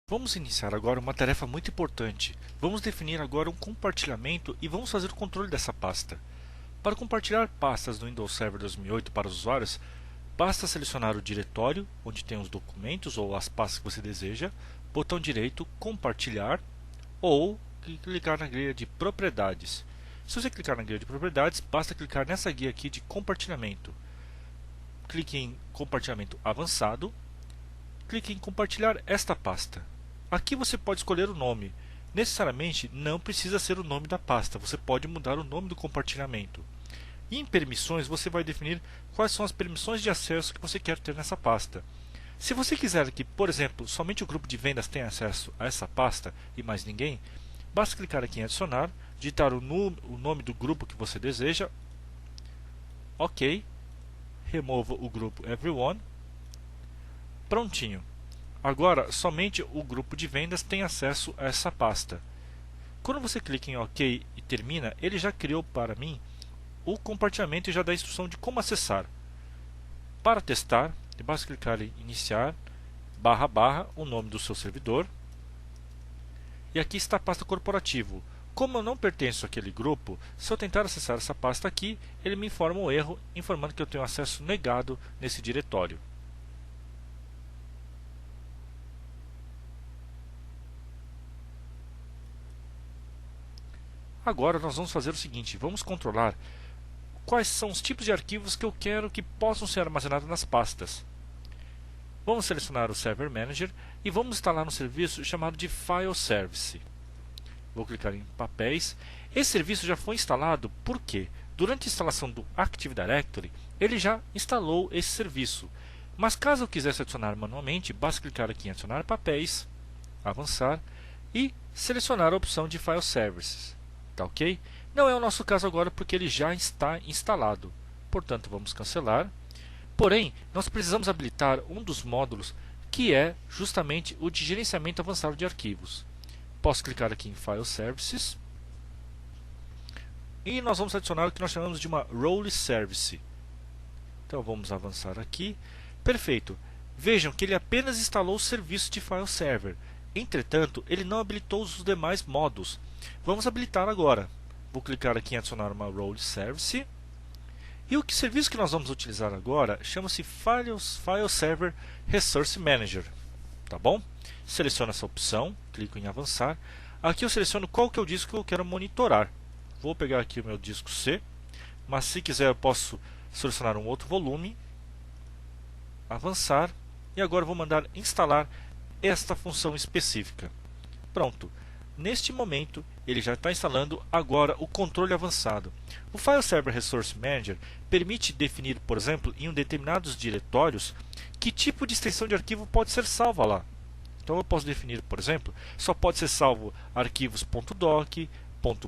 Vamos iniciar agora uma tarefa muito importante. Vamos definir agora um compartilhamento e vamos fazer o controle dessa pasta. Para compartilhar pastas do Windows Server 2008 para os usuários, basta selecionar o diretório, onde tem os documentos ou as pastas que você deseja, botão direito, compartilhar, ou clicar na guia de propriedades. Se você clicar na guia de propriedades, basta clicar nessa guia aqui de compartilhamento. Clique em compartilhamento avançado, clique em compartilhar esta pasta. Aqui você pode escolher o nome. Necessariamente não precisa ser o nome da pasta, você pode mudar o nome do compartilhamento. E em permissões você vai definir quais são as permissões de acesso que você quer ter nessa pasta. Se você quiser que, por exemplo, somente o grupo de vendas tenha acesso a essa pasta e mais ninguém, basta clicar aqui em adicionar, digitar o nome do grupo que você deseja, ok, remova o grupo everyone, prontinho. Agora, somente o grupo de vendas tem acesso a essa pasta. Quando você clica em OK e termina, ele já criou para mim o compartilhamento e já dá a instrução de como acessar. Para testar, basta clicar em iniciar, // o nome do seu servidor. E aqui está a pasta corporativo. Como eu não pertenço àquele grupo, se eu tentar acessar essa pasta aqui, ele me informa um erro, informando que eu tenho acesso negado nesse diretório. Agora nós vamos fazer o seguinte, vamos controlar quais são os tipos de arquivos que eu quero que possam ser armazenados nas pastas. Vamos selecionar o Server Manager e vamos instalar um serviço chamado de File Service. Vou clicar em Papéis. Esse serviço já foi instalado porque, durante a instalação do Active Directory, ele já instalou esse serviço. Mas caso eu quisesse adicionar manualmente, basta clicar aqui em Adicionar Papéis, Avançar e selecionar a opção de File Services. Tá ok? Não é o nosso caso agora porque ele já está instalado. Portanto, vamos cancelar. Porém, nós precisamos habilitar um dos módulos que é justamente o de gerenciamento avançado de arquivos. Posso clicar aqui em File Services e nós vamos adicionar o que nós chamamos de uma Role Service. Então vamos avançar aqui. Perfeito. Vejam que ele apenas instalou o serviço de File Server. Entretanto, ele não habilitou os demais modos. Vamos habilitar agora. Vou clicar aqui em adicionar uma Role Service. E o serviço que nós vamos utilizar agora chama-se File Server Resource Manager. Tá bom? Seleciono essa opção, clico em avançar. Aqui eu seleciono qual que é o disco que eu quero monitorar. Vou pegar aqui o meu disco C, mas se quiser eu posso selecionar um outro volume, avançar, e agora vou mandar instalar esta função específica. Pronto. Neste momento, ele já está instalando agora o controle avançado. O File Server Resource Manager permite definir, por exemplo, em determinados diretórios, que tipo de extensão de arquivo pode ser salva lá. Então eu posso definir, por exemplo, só pode ser salvo arquivos .doc,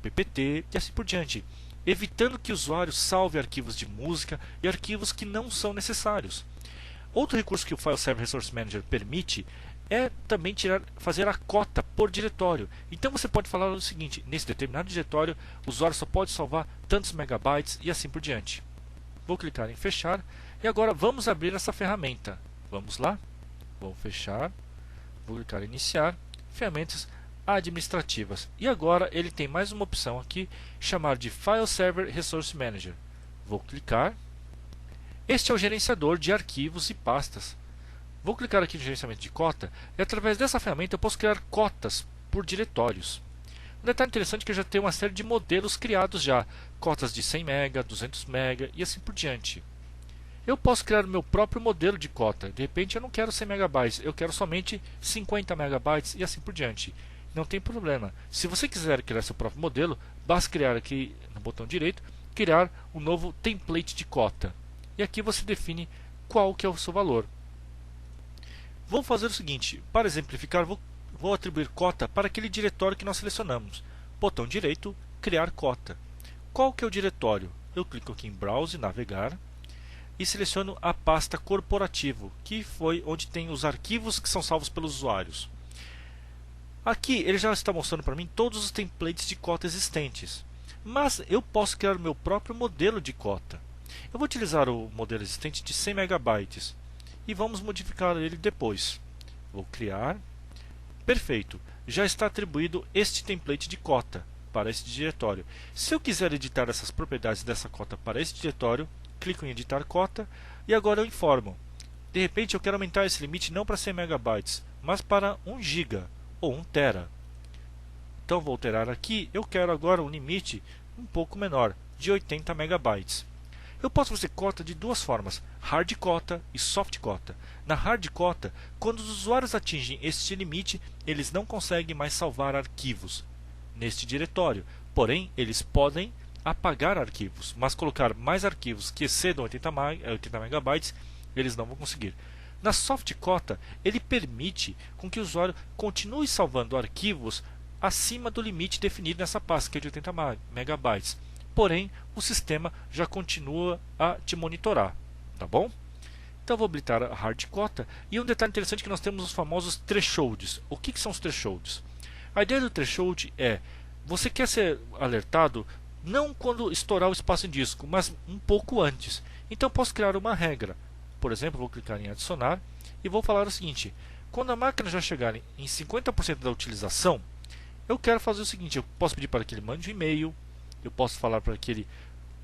.ppt e assim por diante, evitando que o usuário salve arquivos de música e arquivos que não são necessários. Outro recurso que o File Server Resource Manager permite é também fazer a cota por diretório. Então você pode falar o seguinte, nesse determinado diretório o usuário só pode salvar tantos megabytes e assim por diante. Vou clicar em fechar e agora vamos abrir essa ferramenta. Vamos lá, vou fechar, vou clicar em iniciar, ferramentas administrativas. E agora ele tem mais uma opção aqui, chamada de File Server Resource Manager. Vou clicar. Este é o gerenciador de arquivos e pastas. Vou clicar aqui no gerenciamento de cota e através dessa ferramenta eu posso criar cotas por diretórios. Um detalhe interessante é que eu já tenho uma série de modelos criados já, cotas de 100 MB, 200 MB e assim por diante. Eu posso criar o meu próprio modelo de cota, de repente eu não quero 100 MB, eu quero somente 50 MB e assim por diante. Não tem problema. Se você quiser criar seu próprio modelo, basta criar aqui no botão direito, criar um novo template de cota. E aqui você define qual que é o seu valor. Vou fazer o seguinte, para exemplificar, vou atribuir cota para aquele diretório que nós selecionamos. Botão direito, criar cota. Qual que é o diretório? Eu clico aqui em Browse, navegar, e seleciono a pasta corporativo, que foi onde tem os arquivos que são salvos pelos usuários. Aqui ele já está mostrando para mim todos os templates de cota existentes. Mas eu posso criar o meu próprio modelo de cota. Eu vou utilizar o modelo existente de 100 MB. E vamos modificar ele depois. Vou criar, Perfeito, já está atribuído este template de cota para esse diretório. Se eu quiser editar essas propriedades dessa cota para esse diretório, clico em editar cota e agora eu informo. De repente eu quero aumentar esse limite não para 100 MB, mas para 1 GB ou 1 TB. Então vou alterar aqui, eu quero agora um limite um pouco menor, de 80 MB. Eu posso fazer cota de duas formas, hard cota e soft cota. Na hard cota, quando os usuários atingem este limite, eles não conseguem mais salvar arquivos neste diretório. Porém, eles podem apagar arquivos, mas colocar mais arquivos que excedam 80 MB, eles não vão conseguir. Na soft cota, ele permite com que o usuário continue salvando arquivos acima do limite definido nessa pasta, que é de 80 MB. Porém, o sistema já continua a te monitorar, tá bom? Então vou habilitar a hard cota e um detalhe interessante é que nós temos os famosos thresholds. O que são os thresholds? A ideia do threshold é, você quer ser alertado não quando estourar o espaço em disco, mas um pouco antes. Então posso criar uma regra. Por exemplo, vou clicar em adicionar e vou falar o seguinte, quando a máquina já chegar em 50% da utilização, eu quero fazer o seguinte, eu posso pedir para que ele mande um e-mail, eu posso falar para que ele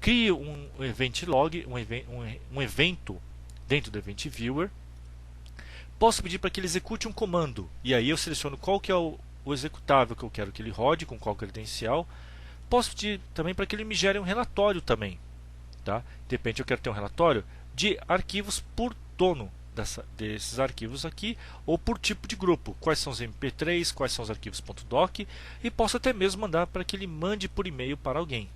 crie um event log, um evento dentro do Event Viewer. Posso pedir para que ele execute um comando, e aí eu seleciono qual que é o executável que eu quero que ele rode, com qual credencial. Posso pedir também para que ele me gere um relatório também. Tá? De repente eu quero ter um relatório de arquivos por dono desses arquivos aqui, ou por tipo de grupo, quais são os MP3, quais são os arquivos .doc, e posso até mesmo mandar para que ele mande por e-mail para alguém.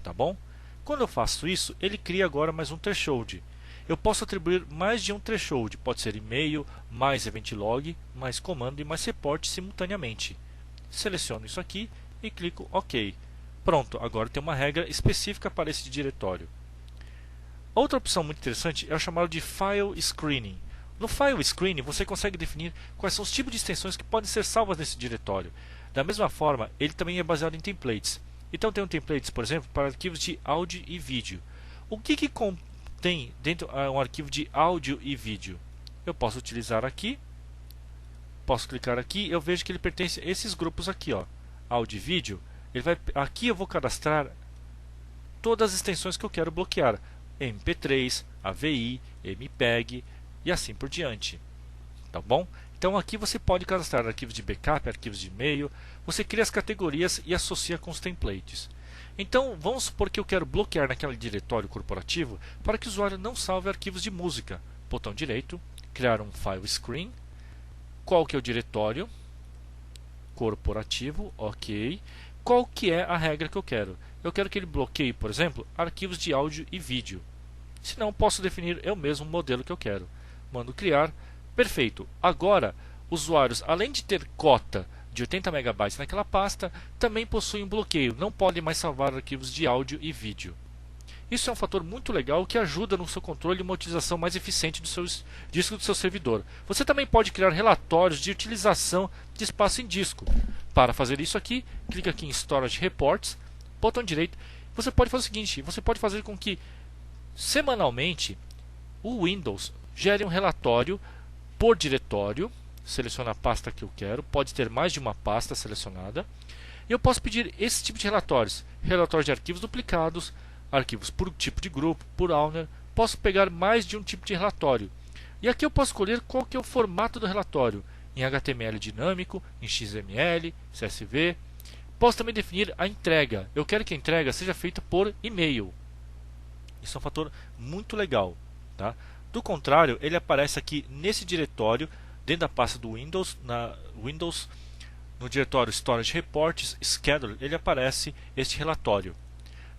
Tá bom? Quando eu faço isso, ele cria agora mais um threshold. Eu posso atribuir mais de um threshold, pode ser e-mail, mais event log, mais comando e mais report simultaneamente. Seleciono isso aqui e clico OK. Pronto, agora tem uma regra específica para esse diretório. Outra opção muito interessante é o chamado de File Screening. No File Screening você consegue definir quais são os tipos de extensões que podem ser salvas nesse diretório. Da mesma forma, ele também é baseado em templates. Então tem templates, por exemplo, para arquivos de áudio e vídeo. O que contém dentro um arquivo de áudio e vídeo? Eu posso utilizar aqui, posso clicar aqui, eu vejo que ele pertence a esses grupos aqui, ó, áudio e vídeo. Aqui eu vou cadastrar todas as extensões que eu quero bloquear. MP3, AVI, MPEG e assim por diante. Tá bom? Então aqui você pode cadastrar arquivos de backup, arquivos de e-mail, você cria as categorias e associa com os templates. Então vamos supor que eu quero bloquear naquele diretório corporativo para que o usuário não salve arquivos de música. Botão direito, criar um file screen. Qual que é o diretório? Corporativo, ok. Qual que é a regra que eu quero? Eu quero que ele bloqueie, por exemplo, arquivos de áudio e vídeo. Se não, posso definir eu mesmo o modelo que eu quero. Mando criar. Perfeito. Agora, usuários, além de ter cota de 80 MB naquela pasta, também possuem um bloqueio. Não podem mais salvar arquivos de áudio e vídeo. Isso é um fator muito legal que ajuda no seu controle e uma utilização mais eficiente do seu disco do seu servidor. Você também pode criar relatórios de utilização de espaço em disco. Para fazer isso aqui, clica aqui em Storage Reports, botão direito. Você pode fazer o seguinte, você pode fazer com que semanalmente o Windows gere um relatório por diretório. Seleciono a pasta que eu quero, pode ter mais de uma pasta selecionada. E eu posso pedir esse tipo de relatórios, relatórios de arquivos duplicados, arquivos por tipo de grupo, por owner. Posso pegar mais de um tipo de relatório. E aqui eu posso escolher qual que é o formato do relatório, em HTML dinâmico, em XML, CSV. Posso também definir a entrega. Eu quero que a entrega seja feita por e-mail. Isso é um fator muito legal. Tá? Do contrário, ele aparece aqui nesse diretório, dentro da pasta do Windows, no diretório Storage Reports, Schedule, ele aparece este relatório.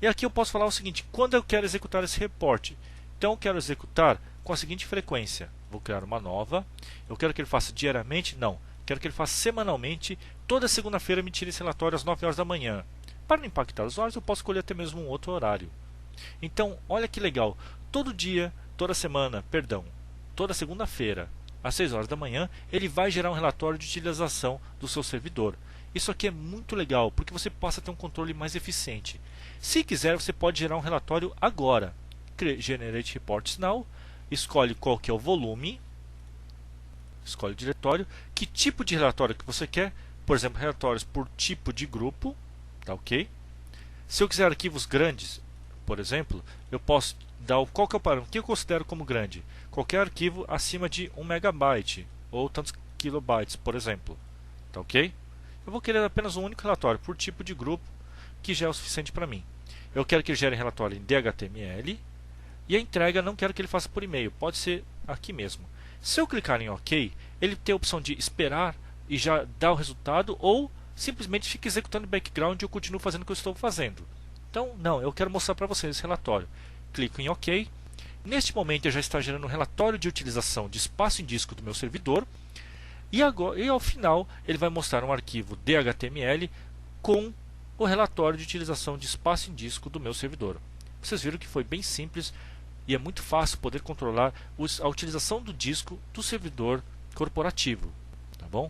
E aqui eu posso falar o seguinte, quando eu quero executar esse reporte? Então eu quero executar com a seguinte frequência. Vou criar uma nova. Eu quero que ele faça diariamente? Não. Quero que ele faça semanalmente. Toda segunda-feira me tire esse relatório às 9 horas da manhã. Para não impactar os usuários, eu posso escolher até mesmo um outro horário. Então, olha que legal. Todo dia, toda segunda-feira, às 6 horas da manhã, ele vai gerar um relatório de utilização do seu servidor. Isso aqui é muito legal, porque você passa a ter um controle mais eficiente. Se quiser, você pode gerar um relatório agora. Generate Reports Now, escolhe qual que é o volume, escolhe o diretório, que tipo de relatório que você quer, por exemplo, relatórios por tipo de grupo, tá ok? Se eu quiser arquivos grandes, por exemplo, eu posso dar qual que é o parâmetro, o que eu considero como grande? Qualquer arquivo acima de 1 megabyte ou tantos kilobytes, por exemplo, tá ok? Eu vou querer apenas um único relatório por tipo de grupo, que já é o suficiente para mim. Eu quero que ele gere relatório em DHTML e a entrega não quero que ele faça por e-mail, pode ser aqui mesmo. Se eu clicar em OK, ele tem a opção de esperar e já dar o resultado ou simplesmente fica executando em background e eu continuo fazendo o que eu estou fazendo. Então, não, eu quero mostrar para vocês esse relatório. Clico em OK. Neste momento, ele já está gerando um relatório de utilização de espaço em disco do meu servidor. E ao final, ele vai mostrar um arquivo DHTML com o relatório de utilização de espaço em disco do meu servidor. Vocês viram que foi bem simples e é muito fácil poder controlar a utilização do disco do servidor corporativo. Tá bom?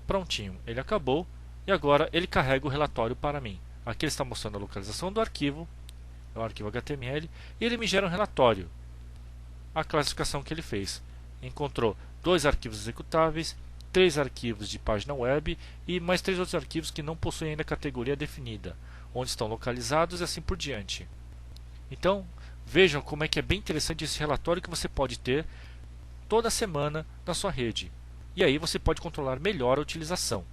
Prontinho, ele acabou e agora ele carrega o relatório para mim. Aqui ele está mostrando a localização do arquivo, é o arquivo HTML, e ele me gera um relatório. A classificação que ele fez. Encontrou 2 arquivos executáveis, 3 arquivos de página web e mais 3 outros arquivos que não possuem ainda categoria definida, onde estão localizados e assim por diante. Então, vejam como é que é bem interessante esse relatório que você pode ter toda semana na sua rede. E aí você pode controlar melhor a utilização.